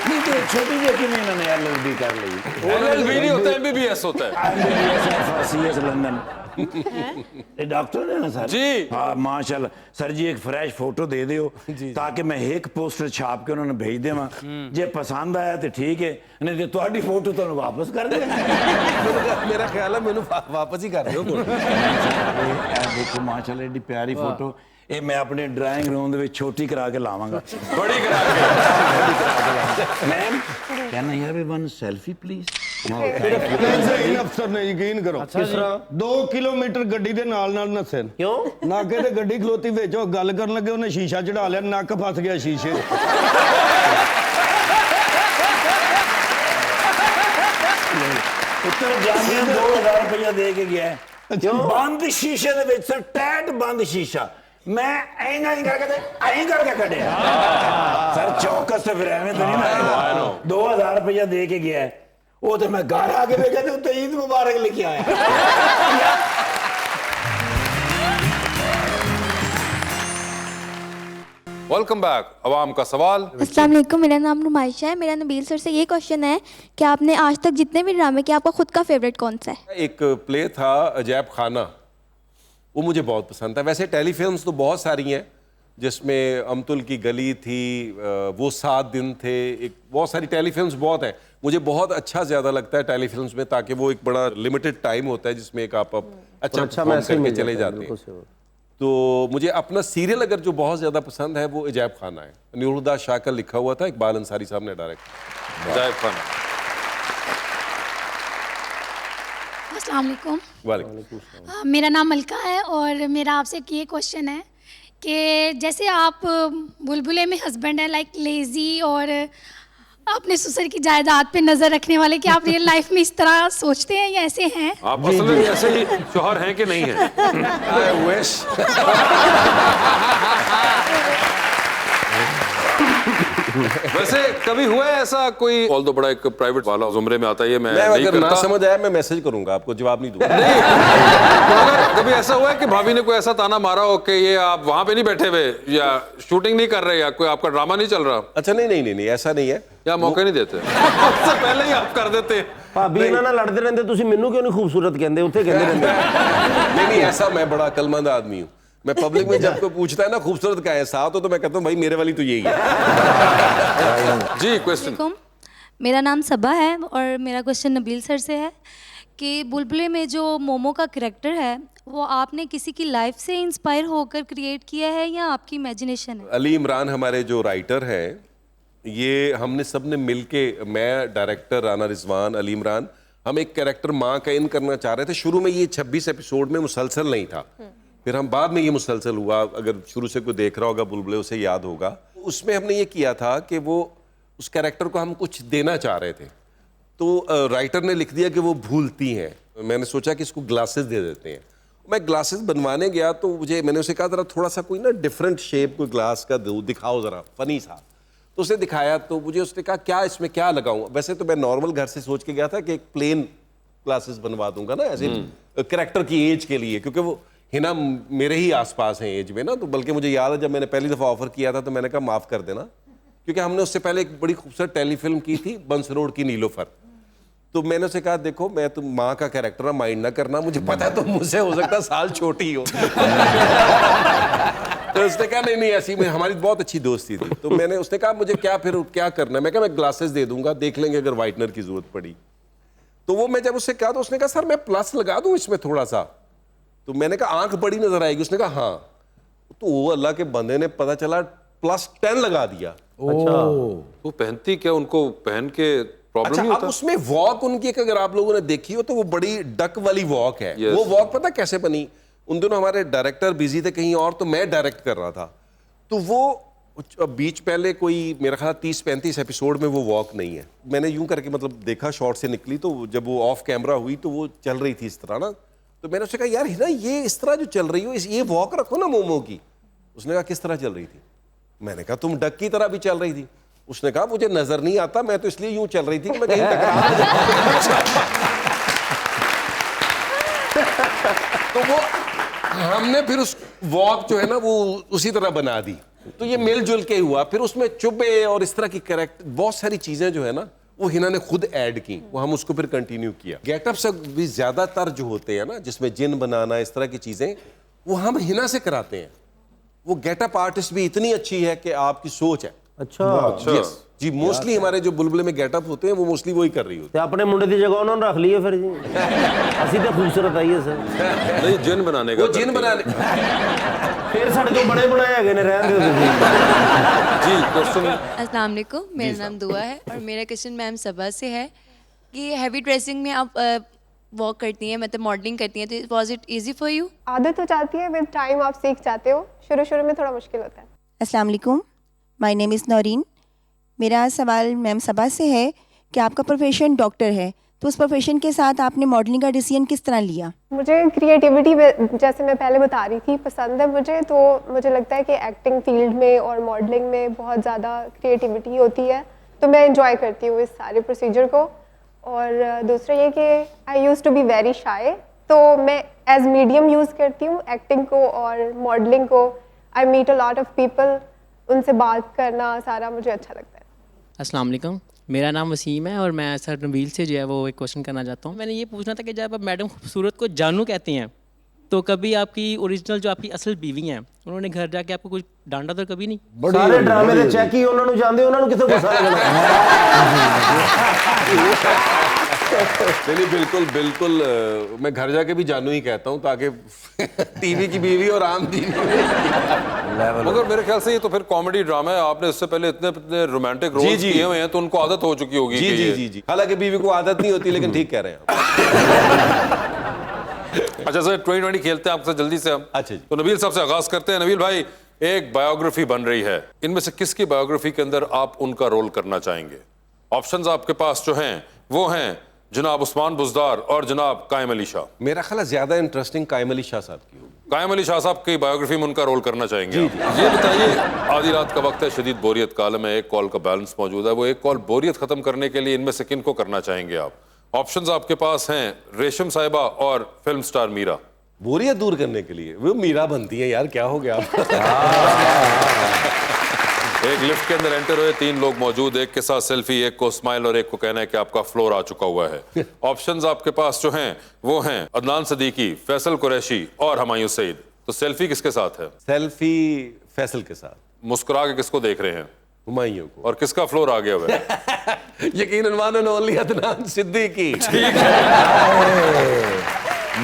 ਨਹੀਂ ਤੇ ਛੋਟੀ ਜਿਹੀ ਕਿਵੇਂ ਇਹਨਾਂ ਨੇ ਐਲਐਲਬੀ ਕਰ ਲਈ एलएलबी नहीं होता एमबीबीएस होता है ਐਮਬੀਬੀਐਸ ਐਫਆਰਸੀਐਸ ਲੰਡਨ ਇਹ ਡਾਕਟਰ ਨੇ ਨਾ ਸਰ जी हाँ माशाल्लाह सर जी एक फ्रेश फोटो दे दियो ताकि मैं एक पोस्टर छाप के उन्होंने भेज देवा जे पसंद आया तो ठीक है नहीं तो तुम्हारी फोटो तो वापस कर दे ਮੇਰਾ ਖਿਆਲ ਹੈ ਮੈਨੂੰ ਵਾਪਸ ਹੀ ਕਰ ਦਿਓ देखो माशाल्लाह एडी प्यारी फोटो ਇਹ ਮੈਂ ਆਪਣੇ ਡਰਾਇੰਗ ਰੂਮ ਦੇ ਵਿੱਚ ਛੋਟੀ ਕਰਾ ਕੇ ਲਾਵਾਂਗਾ बड़ी करा के ma'am can I have one selfie please ਨਹੀਂ ਅਫਸਰ ਨੇ ਯਕੀਨ ਕਰੋ ਕਿਸ ਤਰ੍ਹਾਂ 2 ਕਿਲੋਮੀਟਰ ਗੱਡੀ ਦੇ ਨਾਲ ਨਾਲ ਨੱਸੇ ਕਿਉਂ ਨਾਕੇ ਤੇ ਗੱਡੀ ਖਲੋਤੀ ਵਿੱਚ ਉਹ ਗੱਲ ਕਰਨ ਲੱਗੇ ਉਹਨੇ ਸ਼ੀਸ਼ਾ ਚੜਾ ਲਿਆ ਨੱਕ ਫਸ ਗਿਆ ਸ਼ੀਸ਼ੇ 'ਚ। ਉੱਤਰ ਜਾਂਦੇ 2000 ਰੁਪਇਆ ਦੇ ਕੇ ਗਿਆ ਬੰਦ ਸ਼ੀਸ਼ੇ ਦੇ ਵਿੱਚ ਸਰ ਟੈਟ ਬੰਦ ਸ਼ੀਸ਼ਾ ਮੈਂ ਐਂ ਕਰਕੇ ਕੱਢਿਆ ਸਰ ਚੌਕਸ ਤੇ ਫਿਰ ਐਵੇਂ ਤਾਂ ਨਹੀਂ ਨਾ 2000 ਰੁਪਇਆ ਦੇ ਕੇ ਗਿਆ ਉਹ ਤੇ ਮੈਂ ਘਰ ਆ ਕੇ ਵੇਖਿਆ ਤੇ ਉੱਤੇ ਈਦ ਮੁਬਾਰਕ ਲਿਖਿਆ ਆਇਆ वेलकम बैक अवाम का सवाल अस्सलाम वालेकुम मेरा नाम नुमाइशा है मेरा नबील सर से ये क्वेश्चन है कि आपने आज तक जितने भी ड्रामे किए आपका खुद का फेवरेट कौन सा है एक प्ले था अजैब खाना वो मुझे बहुत पसंद था वैसे टेलीफिल्म्स तो बहुत सारी हैं जिसमें अमतुल की गली थी वो 7 दिन थे एक बहुत सारी टेलीफिल्म्स बहुत है मुझे बहुत अच्छा ज़्यादा लगता है टेलीफिल्म्स में ताकि वो एक बड़ा लिमिटेड टाइम होता है जिसमें एक आप अच्छा परफॉर्म करके चले जाते हैं तो मुझे अपना सीरियल अगर जो बहुत ज़्यादा पसंद है वो अजैब खाना है नूरुद्दा शाह का लिखा हुआ था इकबाल अंसारी साहब ने डायरेक्ट अजैब खाना अस्सलाम वालेकुम वालेकुम मेरा नाम मलका है और मेरा आपसे एक ये क्वेश्चन है कि जैसे आप बुलबुले में हस्बैंड हैं लाइक लेज़ी और अपने ससुर की जायदाद पे नजर रखने वाले कि आप रियल लाइफ में इस तरह सोचते हैं या ऐसे हैं आप असल में ऐसे ही शौहर हैं कि नहीं हैं I wish वैसे कभी हुआ है ऐसा कोई ऑल दो बड़ा एक प्राइवेट वाला जुमरे में आता है ये मैं नहीं अगर ना करता समझ आया मैं मैसेज करूंगा आपको जवाब नहीं दूंगा तो अगर कभी ऐसा हुआ है कि भाभी ने कोई ऐसा ताना मारा हो कि ये आप वहां पे नहीं बैठे हुए या शूटिंग नहीं कर रहे या कोई आपका ड्रामा नहीं चल रहा अच्छा नहीं ऐसा नहीं है या मौके नहीं देते उससे पहले ही आप कर देते ਭਾਬੀ ਇਹਨਾਂ ਨਾਲ ਲੜਦੇ ਰਹਿੰਦੇ ਤੁਸੀਂ ਮੈਨੂੰ ਕਿਉਂ ਨਹੀਂ ਖੂਬਸੂਰਤ ਕਹਿੰਦੇ ਉੱਥੇ ਕਹਿੰਦੇ ਰਹਿੰਦੇ नहीं ऐसा मैं बड़ा अक्लमंद आदमी हूँ मैं पब्लिक में जब कोई पूछता है ना खूबसूरत का है साथ हो तो मैं कहता हूँ भाई मेरे वाली तो यही है जी क्वेश्चन मेरा नाम सबा है और मेरा क्वेश्चन नबील सर से है कि बुलबुले में जो मोमो का करैक्टर है वो आपने किसी की लाइफ से इंस्पायर होकर क्रिएट किया है या आपकी इमेजिनेशन है अली इमरान हमारे जो राइटर हैं ये हमने सबने मिलके, मैं, डायरेक्टर राना रिजवान, अली इमरान, हम एक कैरेक्टर माँ का इन करना चाह रहे थे। शुरू में ये 26 एपिसोड में मुसलसल नहीं था, फिर हम बाद में ये मुसलसल हुआ। अगर शुरू से कोई देख रहा होगा बुलबुले उसे याद होगा। उसमें हमने ये किया था कि वो उस कैरेक्टर को हम कुछ देना चाह रहे थे, तो राइटर ने लिख दिया कि वो भूलती हैं। मैंने सोचा कि इसको ग्लासेस दे देते हैं। मैं ग्लासेस बनवाने गया तो मैंने उसे कहा जरा थोड़ा सा कोई ना डिफरेंट शेप कोई ग्लास का दिखाओ जरा, फनी सा। तो उसने दिखाया तो उसने कहा क्या इसमें क्या लगाऊं। वैसे तो मैं नॉर्मल घर से सोच के गया था कि एक प्लेन ग्लासेस बनवा दूंगा ना ऐसे कैरेक्टर की एज के लिए, क्योंकि वो हिना मेरे ही आसपास हैं एज में ना। तो बल्कि मुझे याद है जब मैंने पहली दफ़ा ऑफर किया था तो मैंने कहा माफ़ कर देना, क्योंकि हमने उससे पहले एक बड़ी खूबसूरत टेलीफिल्म की थी बंस रोड की नीलोफर। तो मैंने उसे कहा देखो मैं तुम माँ का कैरेक्टर माइंड ना करना, मुझे पता है तुम मुझसे हो सकता है साल छोटी हो। तो उसने कहा नहीं ऐसी में हमारी बहुत अच्छी दोस्ती थी। तो मैंने उसने कहा मुझे क्या करना है। मैं कहा मैं ग्लासेस दे दूंगा, देख लेंगे अगर वाइटनर की जरूरत पड़ी। तो वो मैं जब उससे कहा तो उसने कहा सर मैं प्लस लगा दूं इसमें थोड़ा सा। तो मैंने कहा आंख बड़ी नजर आएगी। उसने कहा हाँ। तो वो अल्लाह के बंदे ने पता चला +10 लगा दिया। अच्छा, वो पहनती क्या, उनको पहन के प्रॉब्लम अच्छा, नहीं होता? अब उसमें वॉक उनकी अगर आप लोगों ने देखी हो तो वो बड़ी डक वाली वॉक है। वो वॉक पता कैसे बनी, उन दिनों हमारे डायरेक्टर बिजी थे कहीं और, तो मैं डायरेक्ट कर रहा था। तो वो बीच पहले कोई मेरा ख्याल 30-35 एपिसोड में वो वॉक नहीं है। मैंने यूं करके मतलब देखा, शॉर्ट से निकली, तो जब वो ऑफ कैमरा हुई तो वो चल रही थी इस तरह ना। तो मैंने उससे कहा यार हिना ये इस तरह जो चल रही हो ये वॉक रखो ना मोमो की। उसने कहा किस तरह चल रही थी? मैंने कहा तुम डक की तरह भी चल रही थी। उसने कहा मुझे नजर नहीं आता, मैं तो इसलिए यूं चल रही थी कि मैं कहीं टकरा ना जाऊं। तो वो हमने फिर उस वॉक जो है ना वो उसी तरह बना दी। तो ये मिलजुल के हुआ। फिर उसमें चुब्बे और इस तरह की कैरेक्टर बहुत सारी चीजें जो है ना वो हिना ने खुद ऐड की, वो हम उसको फिर कंटिन्यू किया। गेटअप से भी ज्यादातर जो होते हैं ना जिसमें जिन बनाना इस तरह की चीजें वो हम हिना से कराते हैं। वो गेटअप आर्टिस्ट भी इतनी अच्छी है कि आपकी सोच है। अच्छा यस जी, मोस्टली हमारे जो बुलबुले में गेटअप होते हैं वो मोस्टली वही कर रही होती है। अपने मुंडे की जगह उन्होंने रख लिए फिर जी। असि तो खूबसूरत आई है सर। नहीं जिन बनाने का, वो जिन बनाने फिर साढ़े जो बड़े बनाए है ने रहन दो जी। क्वेश्चन अस्सलाम वालेकुम, मेरा नाम दुआ है और मेरा क्वेश्चन मैम सबा से है कि हैवी ड्रेसिंग में आप वॉक करती हैं, मतलब मॉडलिंग करती हैं, तो was it easy for you? आदत हो जाती है, विद टाइम आप सीख जाते हो। शुरू में थोड़ा मुश्किल होता है। अस्सलाम वालेकुम, माय नेम इज़ नौरीन। मेरा सवाल मैम सबा से है कि आपका प्रोफेशन डॉक्टर है, तो उस प्रोफेशन के साथ आपने मॉडलिंग का डिसीजन किस तरह लिया? मुझे क्रिएटिविटी जैसे मैं पहले बता रही थी पसंद है मुझे, तो मुझे लगता है कि एक्टिंग फील्ड में और मॉडलिंग में बहुत ज़्यादा क्रिएटिविटी होती है, तो मैं इंजॉय करती हूँ इस सारे प्रोसीजर को। और दूसरा ये कि I use to be very shy, तो मैं एज मीडियम यूज़ करती हूँ एक्टिंग को और मॉडलिंग को। I meet a lot of people, उनसे बात करना सारा मुझे अच्छा लगता है। अस्सलाम वालेकुम, मेरा नाम वसीम है और मैं सर नबील से जो है वो एक क्वेश्चन करना चाहता हूँ। मैंने ये पूछना था कि जब आप मैडम खूबसूरत को जानू कहती हैं तो कभी आपकी ओरिजिनल जो आपकी असल बीवी हैं उन्होंने घर जाके आपको कुछ डांटा तो कभी नहीं? सारे ड्रामे दे चेक ही उन्होंने जानदे, उन्होंने किथे गुस्सा लगना। नहीं बिल्कुल बिल्कुल, मैं घर जाके भी जानू ही कहता हूँ ताकि टीवी की बीवी और आम बीवी। मगर मेरे ख्याल से ये तो फिर कॉमेडी ड्रामा है, आपने इससे पहले इतने रोमांटिक रोल्स किए हुए हैं तो उनको आदत हो चुकी होगी। जी जी जी जी, हालांकि बीवी को आदत नहीं होती, लेकिन ठीक कह रहे हैं। अच्छा सर 2020 खेलते हैं आपसे जल्दी से हम। अच्छा जी। तो नबील साहब से आगाज करते हैं। नबील भाई, एक बायोग्राफी बन रही है, इनमें से किसकी बायोग्राफी के अंदर आप उनका रोल करना चाहेंगे? ऑप्शंस आपके पास जो हैं वो हैं जनाब उस्मान बुज़दार और जनाब कायम अली शाह। मेरा ख्याल ज्यादा इंटरेस्टिंग कायम अली शाह साहब की होगी। कायम अली शाह साहब की बायोग्राफी में उनका रोल करना चाहेंगे? ये बताइए, आधी रात का वक्त है, शदीद बोरियत का आलम है, एक कॉल का बैलेंस मौजूद है, वो एक कॉल बोरियत खत्म करने के लिए इनमें से किन को करना चाहेंगे आप? ऑप्शंस आपके पास हैं रेशम साहिबा और फिल्म स्टार मीरा। बोरियत दूर करने के लिए वो मीरा बनती है यार, क्या हो गया? एक लिफ्ट के अंदर एंटर हुए, 3 लोग मौजूद, एक के साथ सेल्फी, एक को स्माइल और एक को कहना है कि आपका फ्लोर आ चुका हुआ है। ऑप्शंस आपके पास जो हैं वो हैं अदनान सदीकी, फैसल कुरैशी और हुमायूं सईद। तो सेल्फी किसके साथ है? सेल्फी फैसल के साथ। मुस्कुरा के किसको देख रहे हैं? हुमायूं को। और किसका फ्लोर आ गया हुआ है? यकीनन मानो ओनली अदनान सिद्दीकी। ठीक है।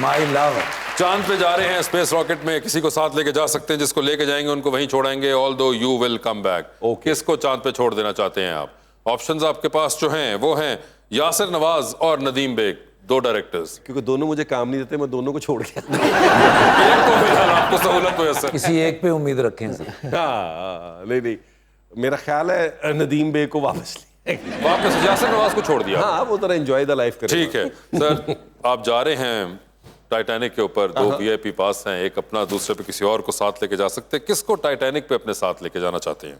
My love. चांद पे जा रहे हैं स्पेस रॉकेट में, किसी को साथ लेके जा सकते हैं, जिसको लेके जाएंगे उनको वहीं छोड़ेंगे, ऑल दो यू विल कम बैक। किसको चांद पे छोड़ देना चाहते हैं आप? ऑप्शंस आपके पास जो हैं वो हैं यासिर नवाज और नदीम बेग, 2 डायरेक्टर्स। क्योंकि दोनों मुझे काम नहीं देते, मैं दोनों को छोड़ गया। एक को फिलहाल आपको सहूलत हो सर, किसी एक पे उम्मीद रखें सर। हाँ, नहीं, मेरा ख्याल है नदीम बेग को वापस यासिर नवाज को छोड़ दिया। हाँ, वो तरह एंजॉय द लाइफ करें। ठीक है सर, आप जा रहे हैं टाइटैनिक के ऊपर, 2 VIP पास हैं, एक अपना, दूसरे पे किसी और को साथ लेके जा सकते हैं। किसको टाइटैनिक पे अपने साथ लेके जाना चाहते हैं?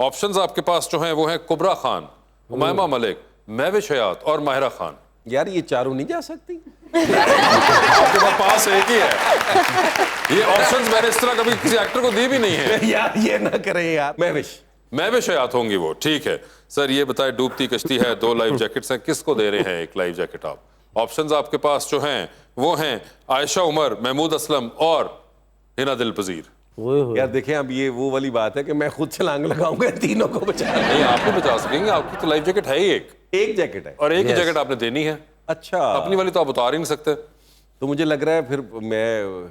ऑप्शंस आपके पास जो हैं वो हैं कुबरा खान, हुमायमा मलिक, महविश हयात और माहिरा खान। यार ये चारों नहीं जा सकती। आपके पास एक ही है। ये ऑप्शंस मैंने इस तरह कभी किसी एक्टर को दी भी नहीं है। यार ये ना करें यार। महविश हयात होंगी वो। ठीक है सर, ये बताएं, डूबती कश्ती है, 2 लाइफ जैकेट्स हैं, किसको दे रहे हैं 1 लाइफ जैकेट आप? ऑप्शंस आपके पास जो हैं वो हैं आयशा उमर, महमूद असलम और हिना दिल पजीर। यार देखें, अब ये वो वाली बात है कि मैं खुद छलांग लगाऊंगा तीनों को बचा। नहीं, आप भी बचा सकेंगे, आपकी तो लाइफ जैकेट है ही एक जैकेट है और एक ही जैकेट आपने देनी है। अच्छा, अपनी वाली तो आप उतार ही नहीं सकते। तो मुझे लग रहा है फिर मैं,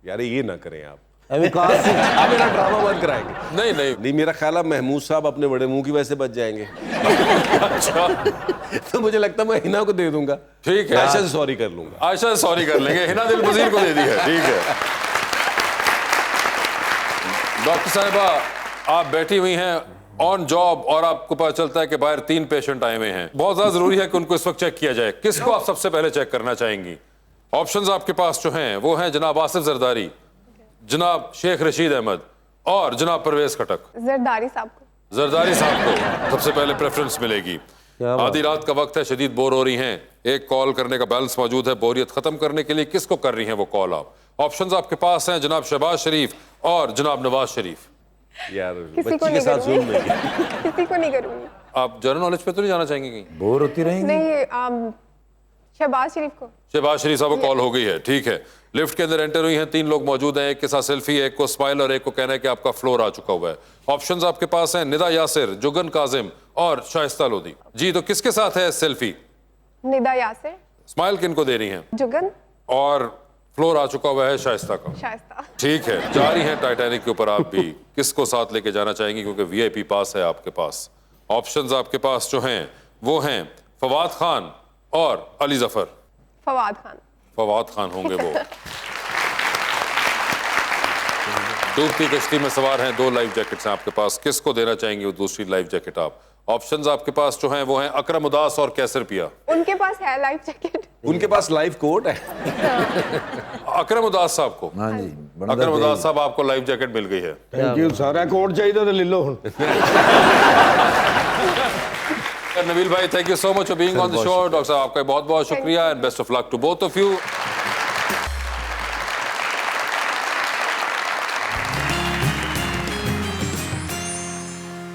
यार ये ना करें आप मेरा ड्रामा बंद कराएंगे। नहीं, मेरा ख्याल है महमूद साहब अपने बड़े मुंह की वजह से बच जाएंगे। अच्छा, तो मुझे लगता है मैं हिना को दे दूंगा। ठीक है, आयशा से सॉरी कर लूंगा। आयशा से सॉरी कर लेंगे, हिना दिल पजीर को दे दी है। ठीक है डॉक्टर साहिबा, आप बैठी हुई हैं ऑन जॉब और आपको पता चलता है कि बाहर 3 पेशेंट आए हुए हैं, बहुत ज्यादा जरूरी है कि उनको इस वक्त चेक किया जाए। किसको आप सबसे पहले चेक करना चाहेंगी? ऑप्शंस आपके पास जो हैं वो हैं जनाब आसिफ जरदारी, जनाब शेख रशीद अहमद और जनाब परवेज खटक। जरदारी साहब को। जरदारी साहब को सबसे पहले प्रेफरेंस मिलेगी। आधी रात का वक्त है, शदीद बोर हो रही हैं, एक कॉल करने का बैलेंस मौजूद है, बोरियत खत्म करने के लिए किसको कर रही हैं वो कॉल आप? ऑप्शंस आपके पास हैं जनाब शहबाज शरीफ और जनाब नवाज शरीफ। यार किसी को नहीं करूंगी। किसी को नहीं करूंगी। आप जनरल नॉलेज पे तो नहीं जाना चाहेंगे कहीं? बोर होती रहेंगी। नहीं, शहबाज शरीफ को। शहबाज शरीफ साहब को कॉल हो गई है। ठीक है, लिफ्ट के अंदर एंटर हुई हैं, 3 लोग मौजूद हैं, एक के साथ सेल्फी, एक को स्माइल और एक को कहना है कि आपका फ्लोर आ चुका हुआ है। ऑप्शंस आपके पास हैं निदा यासिर, जुगन काजिम और शाइस्ता लोधी। जी, तो किसके साथ है सेल्फी? निदा यासिर। स्माइल किनको दे रही हैं? जुगन। और फ्लोर आ चुका हुआ है शाइस्ता का। शाइस्ता। ठीक है, जा रही हैं टाइटैनिक के ऊपर आप भी, किसको साथ लेके जाना चाहेंगी क्योंकि VIP पास है आपके पास? ऑप्शंस आपके पास जो हैं वो हैं फवाद खान और अली जफर। फवाद खान। फवाद खान होंगे वो। डूबती कश्ती में सवार हैं, 2 लाइफ जैकेट्स हैं आपके पास, किसको देना चाहेंगे वो दूसरी लाइफ जैकेट आप? ऑप्शंस आपके पास जो हैं वो हैं अकरम उदास और कैसर पिया। उनके पास है लाइफ जैकेट। उनके पास लाइफ कोट है। अकरम उदास साहब को। हाँ जी, अकरम उदास साहब, आपको लाइफ जैकेट मिल गई है। Thank you. सारा कोट चाहिए तो ले लो। नबील भाई, thank you so much for being on the show. Doctor साहब, आपका बहुत बहुत शुक्रिया and best of luck to both of you.